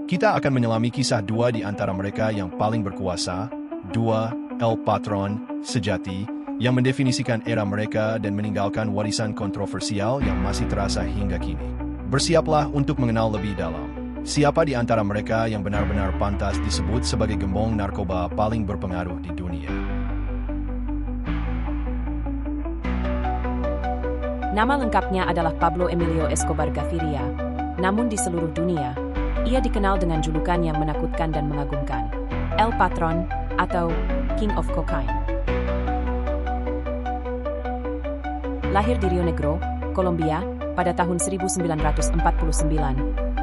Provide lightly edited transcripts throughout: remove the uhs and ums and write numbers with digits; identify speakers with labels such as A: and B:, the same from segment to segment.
A: Kita akan menyelami kisah dua di antara mereka yang paling berkuasa, dua El Patron sejati, yang mendefinisikan era mereka dan meninggalkan warisan kontroversial yang masih terasa hingga kini. Bersiaplah untuk mengenal lebih dalam. Siapa di antara mereka yang benar-benar pantas disebut sebagai gembong narkoba paling berpengaruh di dunia?
B: Nama lengkapnya adalah Pablo Emilio Escobar Gaviria, namun di seluruh dunia, ia dikenal dengan julukan yang menakutkan dan mengagumkan, El Patron atau King of Cocaine. Lahir di Rio Negro, Kolombia, pada tahun 1949,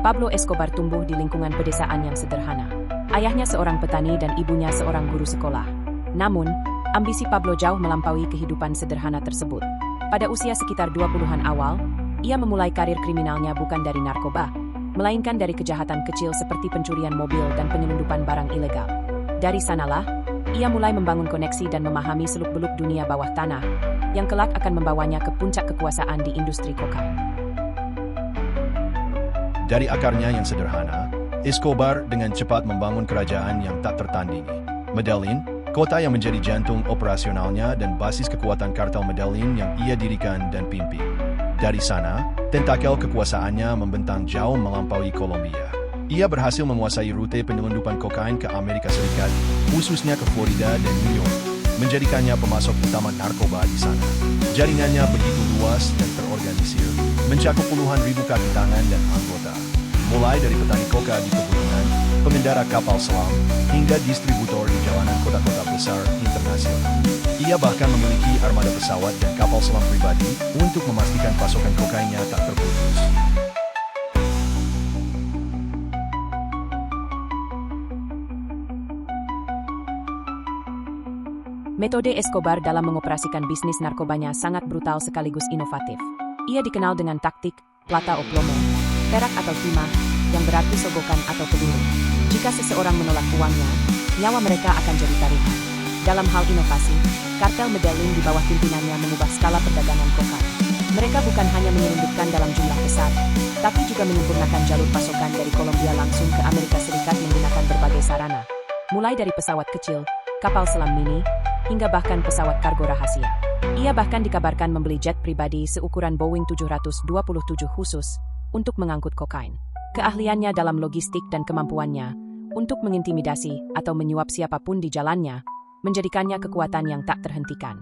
B: Pablo Escobar tumbuh di lingkungan pedesaan yang sederhana. Ayahnya seorang petani dan ibunya seorang guru sekolah. Namun, ambisi Pablo jauh melampaui kehidupan sederhana tersebut. Pada usia sekitar 20-an awal, ia memulai karir kriminalnya bukan dari narkoba, melainkan dari kejahatan kecil seperti pencurian mobil dan penyelundupan barang ilegal. Dari sanalah, ia mulai membangun koneksi dan memahami seluk-beluk dunia bawah tanah, yang kelak akan membawanya ke puncak kekuasaan di industri kokain.
A: Dari akarnya yang sederhana, Escobar dengan cepat membangun kerajaan yang tak tertandingi. Medellin, kota yang menjadi jantung operasionalnya dan basis kekuatan kartel Medellin yang ia dirikan dan pimpin. Dari sana, tentakel kekuasaannya membentang jauh melampaui Kolombia. Ia berhasil menguasai rute penyelundupan kokain ke Amerika Serikat, khususnya ke Florida dan New York, menjadikannya pemasok utama narkoba di sana. Jaringannya begitu luas dan terorganisir, mencakup puluhan ribu kaki tangan dan anggota, mulai dari petani koka di pegunungan, pengendara kapal selam, hingga distributor di jalanan kota-kota besar internasional. Ia bahkan memiliki armada pesawat dan kapal selam pribadi untuk memastikan pasokan kokainnya tak terputus.
B: Metode Escobar dalam mengoperasikan bisnis narkobanya sangat brutal sekaligus inovatif. Ia dikenal dengan taktik plata o plomo, perak atau timah, yang berarti sogokan atau peluru. Jika seseorang menolak uangnya, nyawa mereka akan jadi taruhan. Dalam hal inovasi, kartel Medellin di bawah pimpinannya mengubah skala perdagangan kokain. Mereka bukan hanya menyelundupkan dalam jumlah besar, tapi juga menyempurnakan jalur pasokan dari Kolombia langsung ke Amerika Serikat menggunakan berbagai sarana, mulai dari pesawat kecil, kapal selam mini, hingga bahkan pesawat kargo rahasia. Ia bahkan dikabarkan membeli jet pribadi seukuran Boeing 727 khusus untuk mengangkut kokain. Keahliannya dalam logistik dan kemampuannya untuk mengintimidasi atau menyuap siapapun di jalannya menjadikannya kekuatan yang tak terhentikan.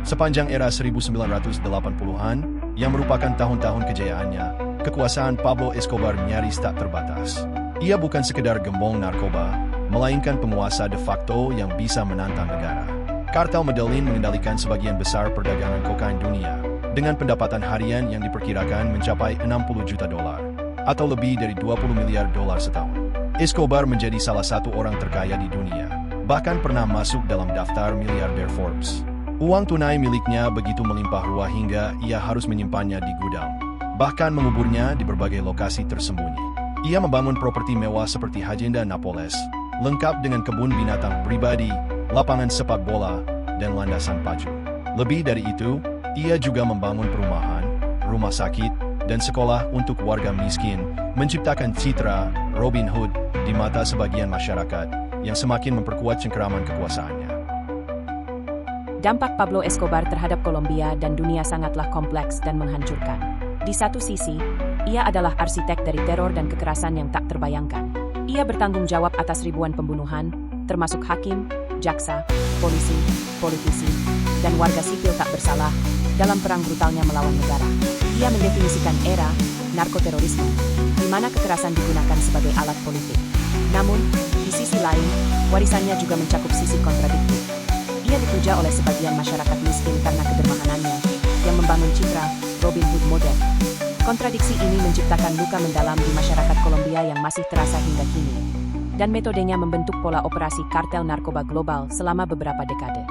A: Sepanjang era 1980-an, yang merupakan tahun-tahun kejayaannya, kekuasaan Pablo Escobar nyaris tak terbatas. Ia bukan sekedar gembong narkoba, melainkan penguasa de facto yang bisa menantang negara. Kartel Medellin mengendalikan sebagian besar perdagangan kokain dunia, dengan pendapatan harian yang diperkirakan mencapai 60 juta dolar, atau lebih dari 20 miliar dolar setahun. Escobar menjadi salah satu orang terkaya di dunia, bahkan pernah masuk dalam daftar miliarder Forbes. Uang tunai miliknya begitu melimpah ruah hingga ia harus menyimpannya di gudang, bahkan menguburnya di berbagai lokasi tersembunyi. Ia membangun properti mewah seperti Hacienda Napoles, lengkap dengan kebun binatang pribadi, lapangan sepak bola, dan landasan pacu. Lebih dari itu, ia juga membangun perumahan, rumah sakit, dan sekolah untuk warga miskin, menciptakan citra Robin Hood di mata sebagian masyarakat yang semakin memperkuat cengkeraman kekuasaannya.
B: Dampak Pablo Escobar terhadap Kolombia dan dunia sangatlah kompleks dan menghancurkan. Di satu sisi, ia adalah arsitek dari teror dan kekerasan yang tak terbayangkan. Ia bertanggung jawab atas ribuan pembunuhan, termasuk hakim, jaksa, polisi, politisi, dan warga sipil tak bersalah dalam perang brutalnya melawan negara. Ia mendefinisikan era narkoterorisme, di mana kekerasan digunakan sebagai alat politik. Namun, di sisi lain, warisannya juga mencakup sisi kontradiktif. Ia dipuja oleh sebagian masyarakat miskin karena kedermawanannya, yang membangun citra Robin Hood modern. Kontradiksi ini menciptakan luka mendalam di masyarakat Kolombia yang masih terasa hingga kini, dan metodenya membentuk pola operasi kartel narkoba global selama beberapa dekade.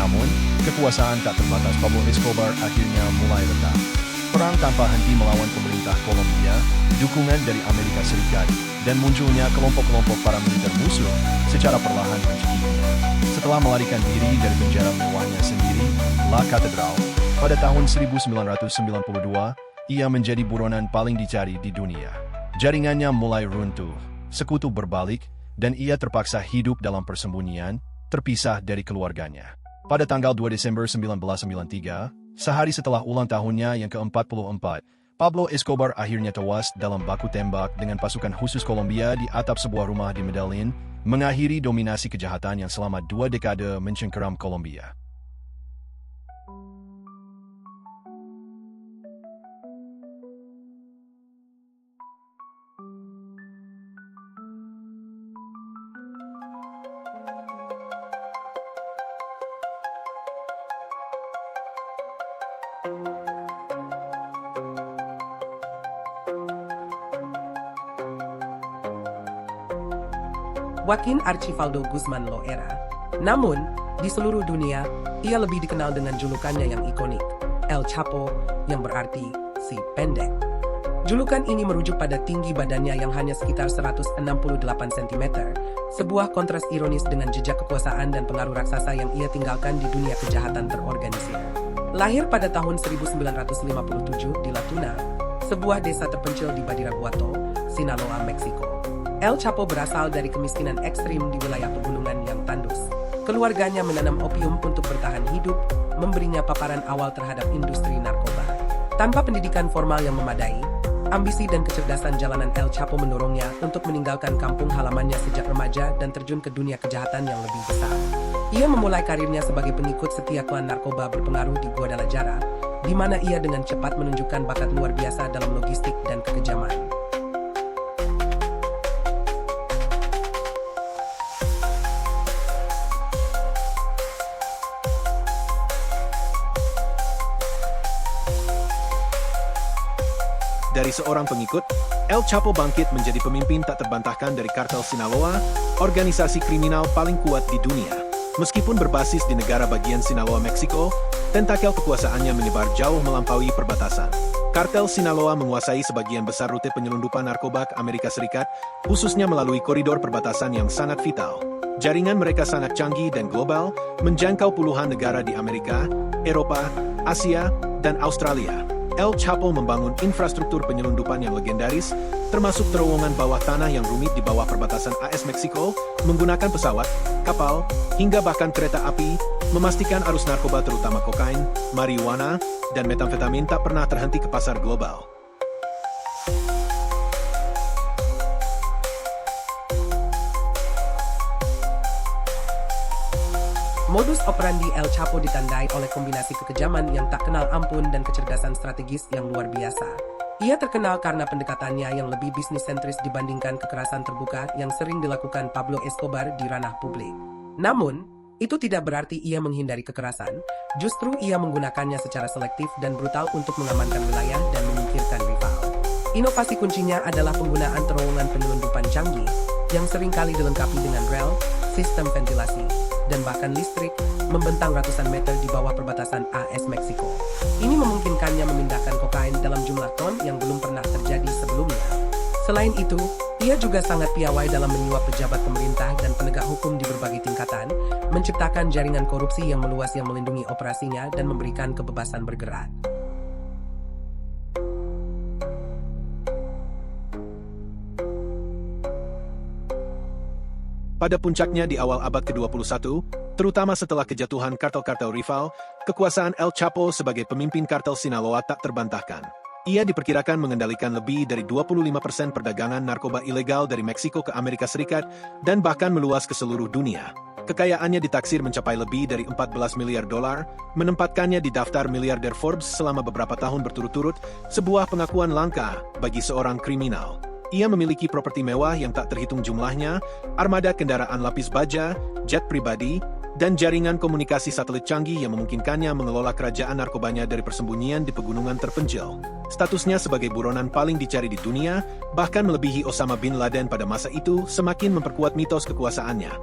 A: Namun, Namun, kekuasaan tak terbatas Pablo Escobar akhirnya mulai retak. Perang tanpa henti melawan pemerintah Kolombia, dukungan dari Amerika Serikat, dan munculnya kelompok-kelompok paramiliter musuh secara perlahan mencekikinya. Setelah melarikan diri dari penjara mewahnya sendiri, La Catedral, pada tahun 1992, ia menjadi buronan paling dicari di dunia. Jaringannya mulai runtuh, sekutu berbalik, dan ia terpaksa hidup dalam persembunyian, terpisah dari keluarganya. Pada tanggal 2 Desember 1993, sehari setelah ulang tahunnya yang ke-44, Pablo Escobar akhirnya tewas dalam baku tembak dengan pasukan khusus Kolombia di atap sebuah rumah di Medellin, mengakhiri dominasi kejahatan yang selama 2 dekade mencengkeram Kolombia.
C: Joaquin Archibaldo Guzman Loera. Namun, di seluruh dunia, ia lebih dikenal dengan julukannya yang ikonik, El Chapo, yang berarti si pendek. Julukan ini merujuk pada tinggi badannya yang hanya sekitar 168 cm, sebuah kontras ironis dengan jejak kekuasaan dan pengaruh raksasa yang ia tinggalkan di dunia kejahatan terorganisir. Lahir pada tahun 1957 di La Tuna, sebuah desa terpencil di Badiraguato, Sinaloa, Meksiko. El Chapo berasal dari kemiskinan ekstrim di wilayah pegunungan yang tandus. Keluarganya menanam opium untuk bertahan hidup, memberinya paparan awal terhadap industri narkoba. Tanpa pendidikan formal yang memadai, ambisi dan kecerdasan jalanan El Chapo mendorongnya untuk meninggalkan kampung halamannya sejak remaja dan terjun ke dunia kejahatan yang lebih besar. Ia memulai karirnya sebagai pengikut setia klan narkoba berpengaruh di Guadalajara, di mana ia dengan cepat menunjukkan bakat luar biasa dalam logistik dan kekejaman.
D: Dari seorang pengikut, El Chapo bangkit menjadi pemimpin tak terbantahkan dari kartel Sinaloa, organisasi kriminal paling kuat di dunia. Meskipun berbasis di negara bagian Sinaloa, Meksiko, tentakel kekuasaannya menyebar jauh melampaui perbatasan. Kartel Sinaloa menguasai sebagian besar rute penyelundupan narkoba ke Amerika Serikat, khususnya melalui koridor perbatasan yang sangat vital. Jaringan mereka sangat canggih dan global, menjangkau puluhan negara di Amerika, Eropa, Asia, dan Australia. El Chapo membangun infrastruktur penyelundupan yang legendaris, termasuk terowongan bawah tanah yang rumit di bawah perbatasan AS Meksiko, menggunakan pesawat, kapal, hingga bahkan kereta api, memastikan arus narkoba terutama kokain, marijuana, dan metamfetamin tak pernah terhenti ke pasar global.
C: Modus operandi El Chapo ditandai oleh kombinasi kekejaman yang tak kenal ampun dan kecerdasan strategis yang luar biasa. Ia terkenal karena pendekatannya yang lebih bisnis-sentris dibandingkan kekerasan terbuka yang sering dilakukan Pablo Escobar di ranah publik. Namun, itu tidak berarti ia menghindari kekerasan, justru ia menggunakannya secara selektif dan brutal untuk mengamankan wilayah dan menyingkirkan rival. Inovasi kuncinya adalah penggunaan terowongan penyelundupan canggih yang seringkali dilengkapi dengan rel, sistem ventilasi, dan bahkan listrik, membentang ratusan meter di bawah perbatasan AS Meksiko. Ini memungkinkannya memindahkan kokain dalam jumlah ton yang belum pernah terjadi sebelumnya. Selain itu, ia juga sangat piawai dalam menyuap pejabat pemerintah dan penegak hukum di berbagai tingkatan, menciptakan jaringan korupsi yang meluas yang melindungi operasinya dan memberikan kebebasan bergerak.
D: Pada puncaknya di awal abad ke-21, terutama setelah kejatuhan kartel-kartel rival, kekuasaan El Chapo sebagai pemimpin kartel Sinaloa tak terbantahkan. Ia diperkirakan mengendalikan lebih dari 25% perdagangan narkoba ilegal dari Meksiko ke Amerika Serikat dan bahkan meluas ke seluruh dunia. Kekayaannya ditaksir mencapai lebih dari 14 miliar dolar, menempatkannya di daftar miliarder Forbes selama beberapa tahun berturut-turut, sebuah pengakuan langka bagi seorang kriminal. Ia memiliki properti mewah yang tak terhitung jumlahnya, armada kendaraan lapis baja, jet pribadi, dan jaringan komunikasi satelit canggih yang memungkinkannya mengelola kerajaan narkobanya dari persembunyian di pegunungan terpencil. Statusnya sebagai buronan paling dicari di dunia, bahkan melebihi Osama bin Laden pada masa itu, semakin memperkuat mitos kekuasaannya.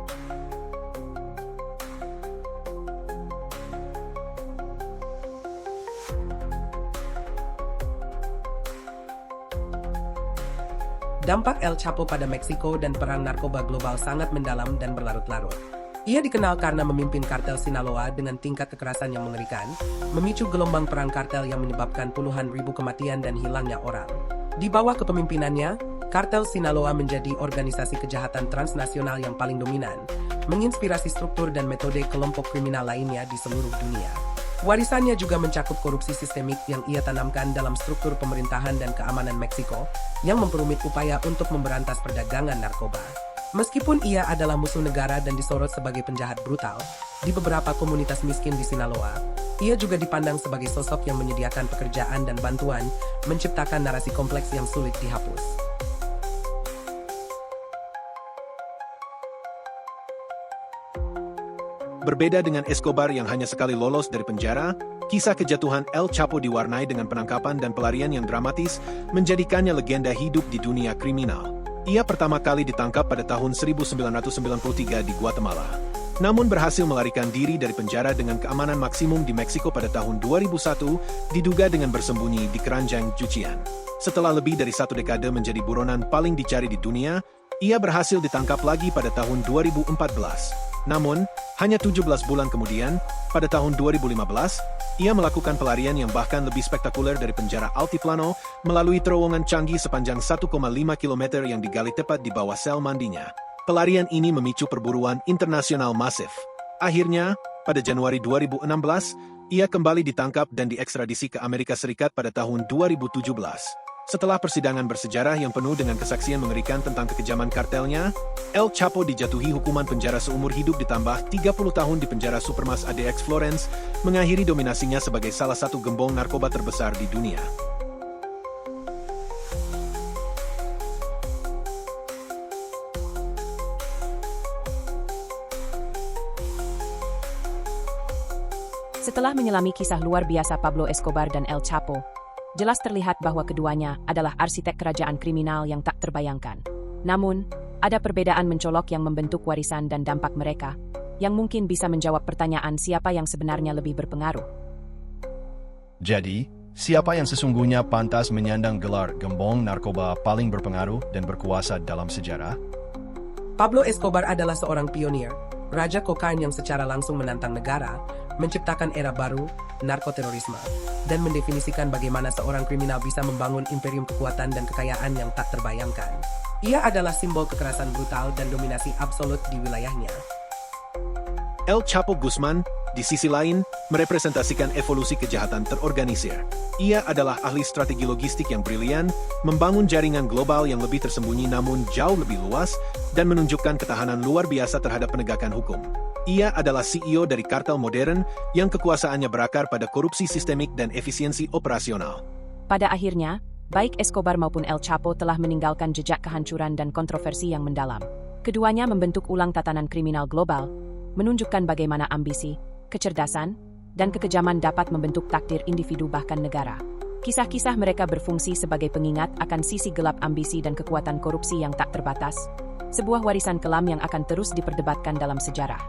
C: Dampak El Chapo pada Meksiko dan perang narkoba global sangat mendalam dan berlarut-larut. Ia dikenal karena memimpin kartel Sinaloa dengan tingkat kekerasan yang mengerikan, memicu gelombang perang kartel yang menyebabkan puluhan ribu kematian dan hilangnya orang. Di bawah kepemimpinannya, kartel Sinaloa menjadi organisasi kejahatan transnasional yang paling dominan, menginspirasi struktur dan metode kelompok kriminal lainnya di seluruh dunia. Warisannya juga mencakup korupsi sistemik yang ia tanamkan dalam struktur pemerintahan dan keamanan Meksiko, yang memperumit upaya untuk memberantas perdagangan narkoba. Meskipun ia adalah musuh negara dan disorot sebagai penjahat brutal, di beberapa komunitas miskin di Sinaloa, ia juga dipandang sebagai sosok yang menyediakan pekerjaan dan bantuan, menciptakan narasi kompleks yang sulit dihapus.
D: Berbeda dengan Escobar yang hanya sekali lolos dari penjara, kisah kejatuhan El Chapo diwarnai dengan penangkapan dan pelarian yang dramatis, menjadikannya legenda hidup di dunia kriminal. Ia pertama kali ditangkap pada tahun 1993 di Guatemala. Namun berhasil melarikan diri dari penjara dengan keamanan maksimum di Meksiko pada tahun 2001, diduga dengan bersembunyi di keranjang cucian. Setelah lebih dari 1 dekade menjadi buronan paling dicari di dunia, ia berhasil ditangkap lagi pada tahun 2014. Namun, hanya 17 bulan kemudian, pada tahun 2015, ia melakukan pelarian yang bahkan lebih spektakuler dari penjara Altiplano melalui terowongan canggih sepanjang 1,5 km yang digali tepat di bawah sel mandinya. Pelarian ini memicu perburuan internasional masif. Akhirnya, pada Januari 2016, ia kembali ditangkap dan diekstradisi ke Amerika Serikat pada tahun 2017. Setelah persidangan bersejarah yang penuh dengan kesaksian mengerikan tentang kekejaman kartelnya, El Chapo dijatuhi hukuman penjara seumur hidup ditambah 30 tahun di penjara Supermas ADX Florence, mengakhiri dominasinya sebagai salah satu gembong narkoba terbesar di dunia.
B: Setelah menyelami kisah luar biasa Pablo Escobar dan El Chapo, jelas terlihat bahwa keduanya adalah arsitek kerajaan kriminal yang tak terbayangkan. Namun, ada perbedaan mencolok yang membentuk warisan dan dampak mereka, yang mungkin bisa menjawab pertanyaan siapa yang sebenarnya lebih berpengaruh.
A: Jadi, siapa yang sesungguhnya pantas menyandang gelar gembong narkoba paling berpengaruh dan berkuasa dalam sejarah?
C: Pablo Escobar adalah seorang pionir, raja kokain yang secara langsung menantang negara, menciptakan era baru, narkoterorisme, dan mendefinisikan bagaimana seorang kriminal bisa membangun imperium kekuatan dan kekayaan yang tak terbayangkan. Ia adalah simbol kekerasan brutal dan dominasi absolut di wilayahnya.
D: El Chapo Guzman, di sisi lain, merepresentasikan evolusi kejahatan terorganisir. Ia adalah ahli strategi logistik yang brilian, membangun jaringan global yang lebih tersembunyi namun jauh lebih luas, dan menunjukkan ketahanan luar biasa terhadap penegakan hukum. Ia adalah CEO dari kartel modern yang kekuasaannya berakar pada korupsi sistemik dan efisiensi operasional.
B: Pada akhirnya, baik Escobar maupun El Chapo telah meninggalkan jejak kehancuran dan kontroversi yang mendalam. Keduanya membentuk ulang tatanan kriminal global, menunjukkan bagaimana ambisi, kecerdasan, dan kekejaman dapat membentuk takdir individu bahkan negara. Kisah-kisah mereka berfungsi sebagai pengingat akan sisi gelap ambisi dan kekuatan korupsi yang tak terbatas, sebuah warisan kelam yang akan terus diperdebatkan dalam sejarah.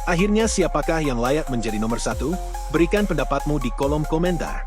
D: Akhirnya siapakah yang layak menjadi nomor 1? Berikan pendapatmu di kolom komentar.